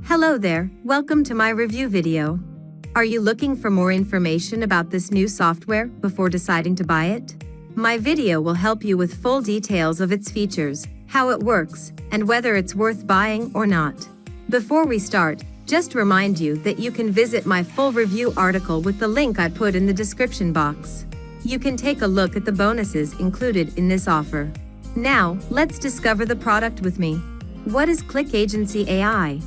Hello there, welcome to my review video. Are you looking for more information about this new software before deciding to buy it? My video will help you with full details of its features, how it works, and whether it's worth buying or not. Before we start, just remind you that you can visit my full review article with the link I put in the description box. You can take a look at the bonuses included in this offer. Now, let's discover the product with me. What is ClickAgency AI?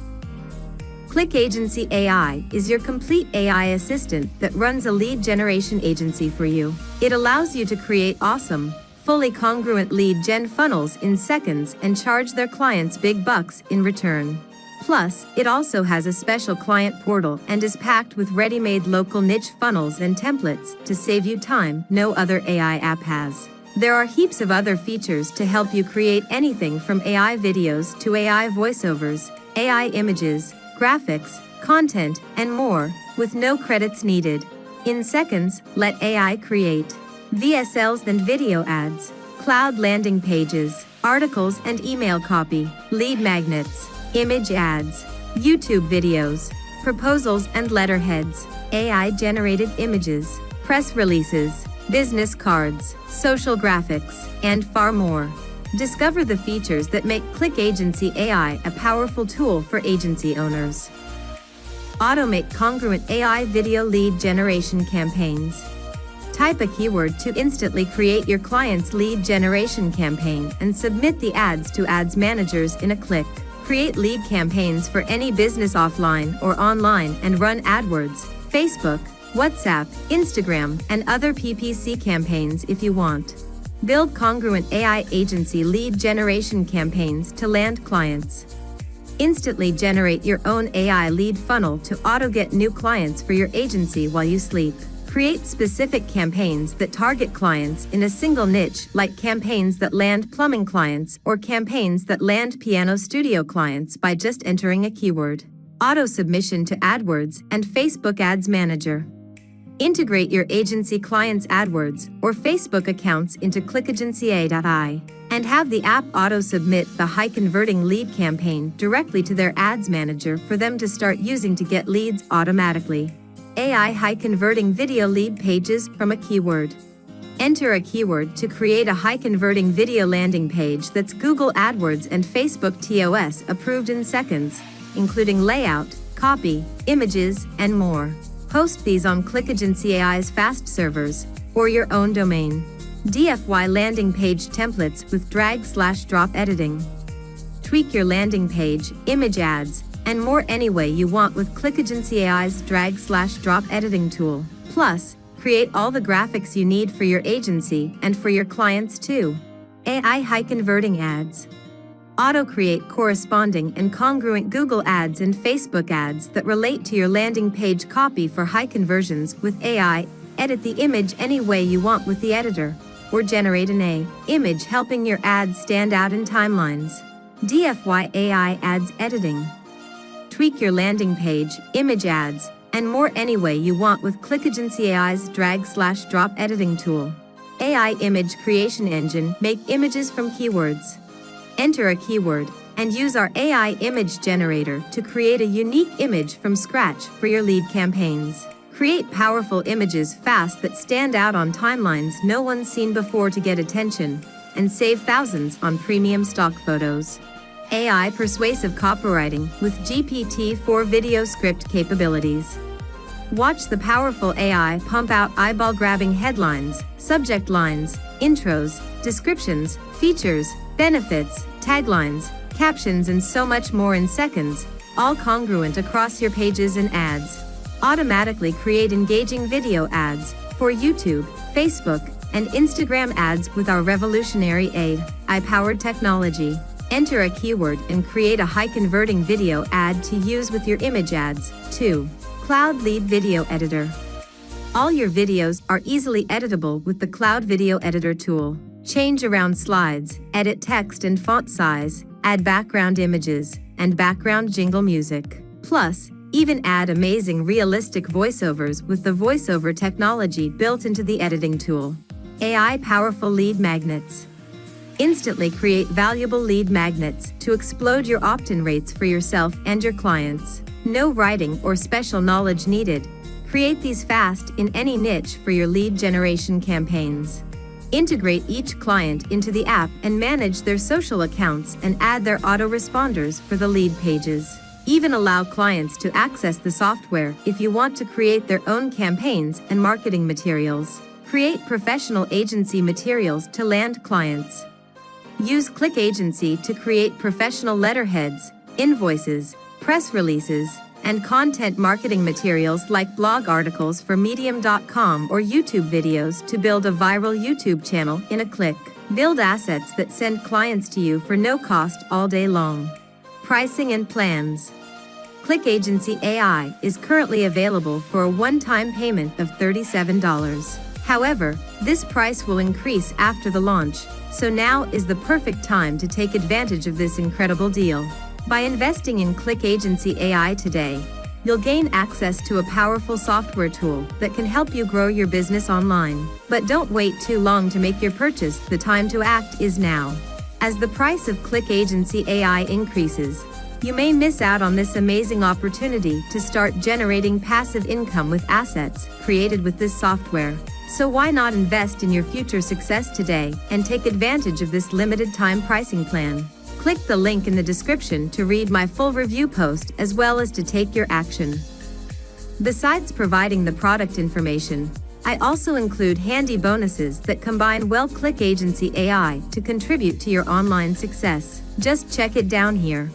ClickAgency AI is your complete AI assistant that runs a lead generation agency for you. It allows you to create awesome, fully congruent lead gen funnels in seconds and charge their clients big bucks in return. Plus, it also has a special client portal and is packed with ready-made local niche funnels and templates to save you time no other AI app has. There are heaps of other features to help you create anything from AI videos to AI voiceovers, AI images, graphics, content, and more, with no credits needed. In seconds, let AI create VSLs and Video Ads, cloud landing pages, articles and email copy, lead magnets, image ads, YouTube videos, proposals and letterheads, AI-generated images, press releases, business cards, social graphics, and far more. Discover the features that make ClickAgency AI a powerful tool for agency owners. Automate congruent AI video lead generation campaigns. Type a keyword to instantly create your client's lead generation campaign and submit the ads to ads managers in a click. Create lead campaigns for any business offline or online and run AdWords, Facebook, WhatsApp, Instagram, and other PPC campaigns if you want. Build congruent AI agency lead generation campaigns to land clients. Instantly generate your own AI lead funnel to auto-get new clients for your agency while you sleep. Create specific campaigns that target clients in a single niche, like campaigns that land plumbing clients or campaigns that land piano studio clients by just entering a keyword. Auto submission to AdWords and Facebook Ads Manager. Integrate your agency clients' AdWords or Facebook accounts into ClickAgencyAI and have the app auto-submit the high-converting lead campaign directly to their ads manager for them to start using to get leads automatically. AI high-converting video lead pages from a keyword. Enter a keyword to create a high-converting video landing page that's Google AdWords and Facebook TOS approved in seconds, including layout, copy, images, and more. Host these on ClickAgencyAI's fast servers or your own domain. DFY landing page templates with drag/drop editing. Tweak your landing page, image ads, and more any way you want with ClickAgencyAI's drag/drop editing tool. Plus, create all the graphics you need for your agency and for your clients too. AI high-converting ads. Auto-create corresponding and congruent Google Ads and Facebook ads that relate to your landing page copy for high conversions with AI. Edit the image any way you want with the editor, or generate an AI image helping your ads stand out in timelines. DFY AI ads editing. Tweak your landing page, image ads, and more any way you want with ClickAgencyAI's drag/drop editing tool. AI image creation engine. Make images from keywords. Enter a keyword and use our AI image generator to create a unique image from scratch for your lead campaigns. Create powerful images fast that stand out on timelines no one's seen before to get attention, and save thousands on premium stock photos. AI persuasive copywriting with GPT-4 video script capabilities. Watch the powerful AI pump out eyeball-grabbing headlines, subject lines, intros, descriptions, features, benefits, taglines, captions, and so much more in seconds, all congruent across your pages and ads. Automatically create engaging video ads for YouTube, Facebook, and Instagram ads with our revolutionary AI-powered technology. Enter a keyword and create a high-converting video ad to use with your image ads, too. Cloud Lead Video Editor. All your videos are easily editable with the Cloud Video Editor tool. Change around slides, edit text and font size, add background images, and background jingle music. Plus, even add amazing realistic voiceovers with the voiceover technology built into the editing tool. AI powerful lead magnets. Instantly create valuable lead magnets to explode your opt-in rates for yourself and your clients. No writing or special knowledge needed. Create these fast in any niche for your lead generation campaigns. Integrate each client into the app and manage their social accounts and add their autoresponders for the lead pages. Even allow clients to access the software if you want to create their own campaigns and marketing materials. Create professional agency materials to land clients. Use ClickAgency to create professional letterheads, invoices, press releases, and content marketing materials like blog articles for Medium.com or YouTube videos to build a viral YouTube channel in a click. Build assets that send clients to you for no cost all day long. Pricing and plans. ClickAgency AI is currently available for a one-time payment of $37. However, this price will increase after the launch, so now is the perfect time to take advantage of this incredible deal. By investing in ClickAgency AI today, you'll gain access to a powerful software tool that can help you grow your business online. But don't wait too long to make your purchase. The time to act is now. As the price of ClickAgency AI increases, you may miss out on this amazing opportunity to start generating passive income with assets created with this software. So why not invest in your future success today and take advantage of this limited time pricing plan? Click the link in the description to read my full review post as well as to take your action. Besides providing the product information, I also include handy bonuses that combine well ClickAgency AI to contribute to your online success. Just check it down here.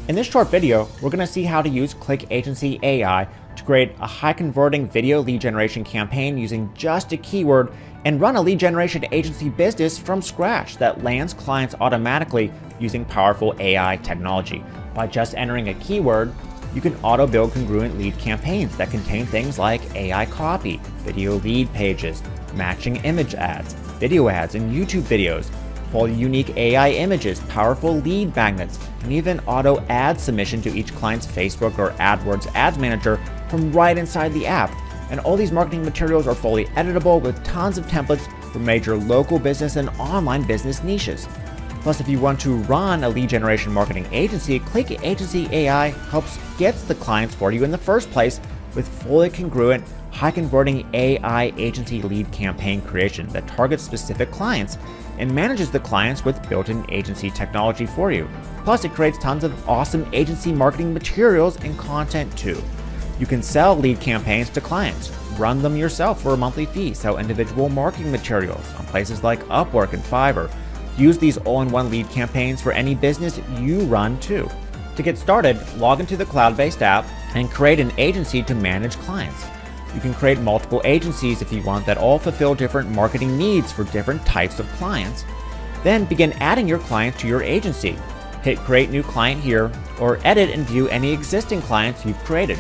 In this short video, we're going to see how to use ClickAgency AI to create a high-converting video lead generation campaign using just a keyword and run a lead generation agency business from scratch that lands clients automatically using powerful AI technology. By just entering a keyword, you can auto-build congruent lead campaigns that contain things like AI copy, video lead pages, matching image ads, video ads and YouTube videos, full unique AI images, powerful lead magnets, and even auto ad submission to each client's Facebook or AdWords ads manager from right inside the app. And all these marketing materials are fully editable with tons of templates for major local business and online business niches. Plus, if you want to run a lead generation marketing agency, ClickAgency AI helps get the clients for you in the first place with fully congruent, high-converting AI agency lead campaign creation that targets specific clients and manages the clients with built-in agency technology for you. Plus, it creates tons of awesome agency marketing materials and content too. You can sell lead campaigns to clients, run them yourself for a monthly fee, sell individual marketing materials on places like Upwork and Fiverr. Use these all-in-one lead campaigns for any business you run too. To get started, log into the cloud-based app and create an agency to manage clients. You can create multiple agencies if you want that all fulfill different marketing needs for different types of clients. Then begin adding your clients to your agency. Hit Create New Client here, or edit and view any existing clients you've created.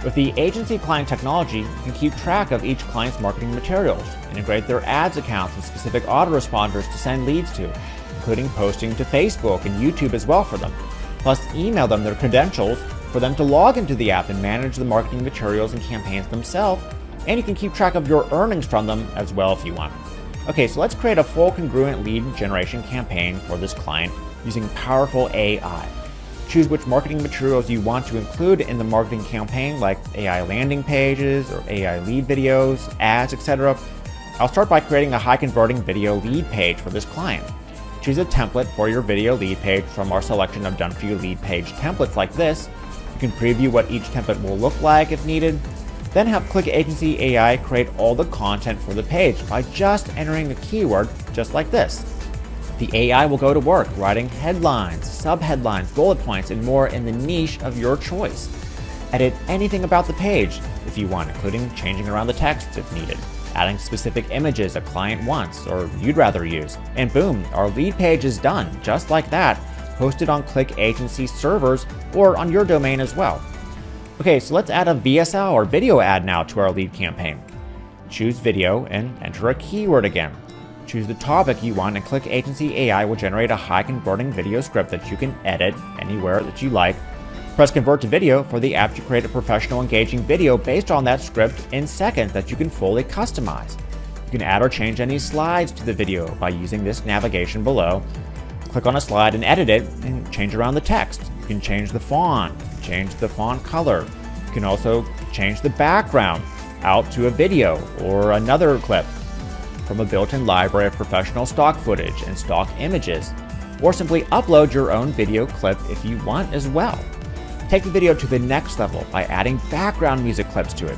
With the agency client technology, you can keep track of each client's marketing materials, integrate their ads accounts and specific autoresponders to send leads to, including posting to Facebook and YouTube as well for them. Plus, email them their credentials for them to log into the app and manage the marketing materials and campaigns themselves, and you can keep track of your earnings from them as well if you want. Okay, so let's create a full congruent lead generation campaign for this client using powerful AI. Choose which marketing materials you want to include in the marketing campaign, like AI landing pages or AI lead videos, ads, etc. I'll start by creating a high-converting video lead page for this client. Choose a template for your video lead page from our selection of done-for-you lead page templates like this. You can preview what each template will look like if needed. Then have ClickAgency AI create all the content for the page by just entering a keyword just like this. The AI will go to work writing headlines, subheadlines, bullet points, and more in the niche of your choice. Edit anything about the page if you want, including changing around the text if needed, adding specific images a client wants or you'd rather use. And boom, our lead page is done, just like that, hosted on ClickAgency servers or on your domain as well. Okay, so let's add a VSL or video ad now to our lead campaign. Choose video and enter a keyword again. Choose the topic you want and ClickAgency AI will generate a high-converting video script that you can edit anywhere that you like. Press Convert to Video for the app to create a professional engaging video based on that script in seconds that you can fully customize. You can add or change any slides to the video by using this navigation below. Click on a slide and edit it and change around the text. You can change the font, change the font color. You can also change the background out to a video or another clip from a built-in library of professional stock footage and stock images, or simply upload your own video clip if you want as well. Take the video to the next level by adding background music clips to it,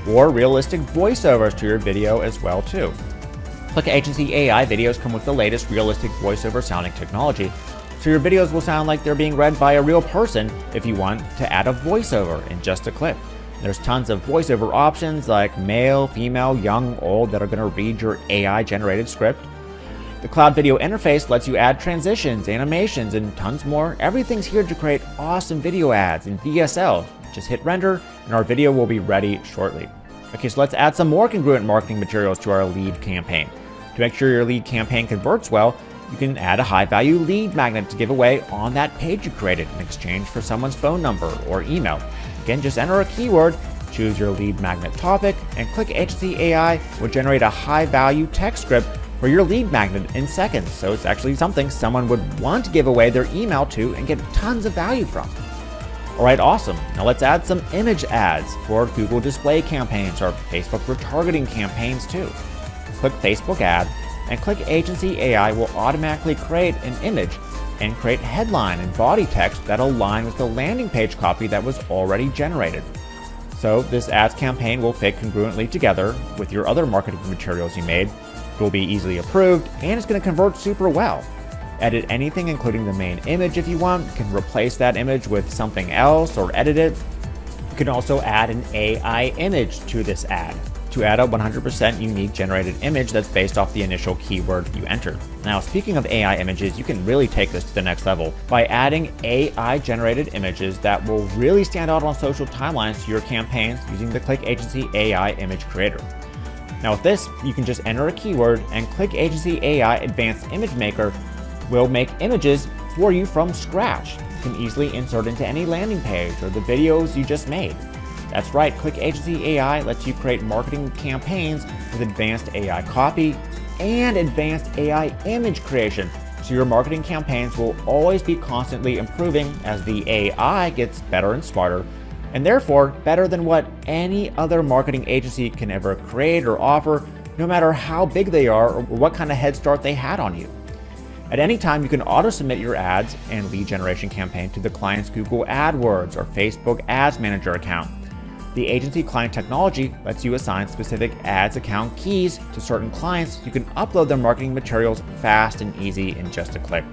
or realistic voiceovers to your video as well too. ClickAgencyAI videos come with the latest realistic voiceover sounding technology, so your videos will sound like they're being read by a real person if you want to add a voiceover in just a clip. There's tons of voiceover options like male, female, young, old that are going to read your AI-generated script. The cloud video interface lets you add transitions, animations, and tons more. Everything's here to create awesome video ads in VSLs. Just hit render and our video will be ready shortly. Okay, so let's add some more congruent marketing materials to our lead campaign. To make sure your lead campaign converts well, you can add a high-value lead magnet to give away on that page you created in exchange for someone's phone number or email. Again, just enter a keyword, choose your lead magnet topic, and ClickAgencyAI will generate a high-value text script for your lead magnet in seconds. So it's actually something someone would want to give away their email to and get tons of value from. All right, awesome. Now let's add some image ads for Google display campaigns or Facebook retargeting campaigns too. Click Facebook ad, and ClickAgencyAI will automatically create an image and create headline and body text that align with the landing page copy that was already generated. So this ads campaign will fit congruently together with your other marketing materials you made. It will be easily approved and it's going to convert super well. Edit anything including the main image if you want. You can replace that image with something else or edit it. You can also add an AI image to this ad to add a 100% unique generated image that's based off the initial keyword you entered. Now, speaking of AI images, you can really take this to the next level by adding AI generated images that will really stand out on social timelines to your campaigns using the ClickAgencyAI image creator. Now with this, you can just enter a keyword and ClickAgencyAI Advanced Image Maker will make images for you from scratch. You can easily insert into any landing page or the videos you just made. That's right, ClickAgencyAI lets you create marketing campaigns with advanced AI copy and advanced AI image creation, so your marketing campaigns will always be constantly improving as the AI gets better and smarter, and therefore better than what any other marketing agency can ever create or offer, no matter how big they are or what kind of head start they had on you. At any time, you can auto-submit your ads and lead generation campaign to the client's Google AdWords or Facebook Ads Manager account. The agency client technology lets you assign specific ads account keys to certain clients so you can upload their marketing materials fast and easy in just a click.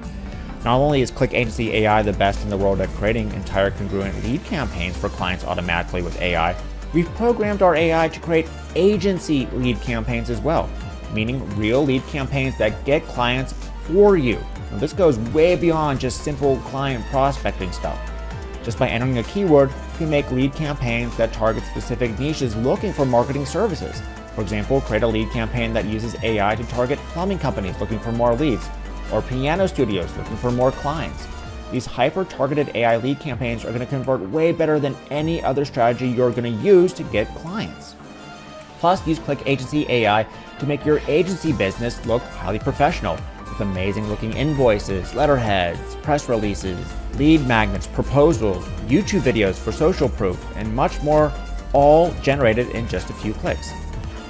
Not only is ClickAgencyAI the best in the world at creating entire congruent lead campaigns for clients automatically with AI, we've programmed our AI to create agency lead campaigns as well, meaning real lead campaigns that get clients for you. Now, this goes way beyond just simple client prospecting stuff. Just by entering a keyword, you can make lead campaigns that target specific niches looking for marketing services. For example, create a lead campaign that uses AI to target plumbing companies looking for more leads, or piano studios looking for more clients. These hyper-targeted AI lead campaigns are going to convert way better than any other strategy you're going to use to get clients. Plus, use ClickAgencyAI to make your agency business look highly professional with amazing looking invoices, letterheads, press releases, lead magnets, proposals, YouTube videos for social proof, and much more, all generated in just a few clicks.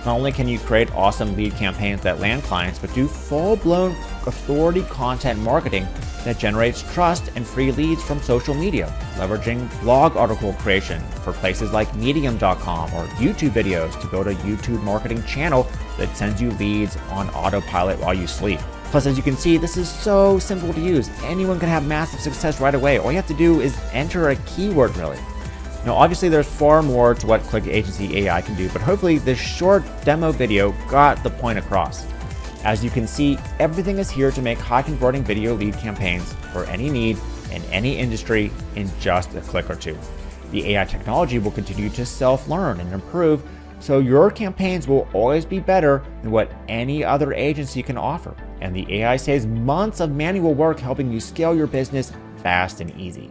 Not only can you create awesome lead campaigns that land clients, but do full-blown authority content marketing that generates trust and free leads from social media, leveraging blog article creation for places like medium.com or YouTube videos to build a YouTube marketing channel that sends you leads on autopilot while you sleep. Plus, as you can see, this is so simple to use. Anyone can have massive success right away. All you have to do is enter a keyword, really. Now, obviously, there's far more to what ClickAgencyAI can do, but hopefully this short demo video got the point across. As you can see, everything is here to make high-converting video lead campaigns for any need in any industry in just a click or two. The AI technology will continue to self-learn and improve, so your campaigns will always be better than what any other agency can offer. And the AI saves months of manual work helping you scale your business fast and easy.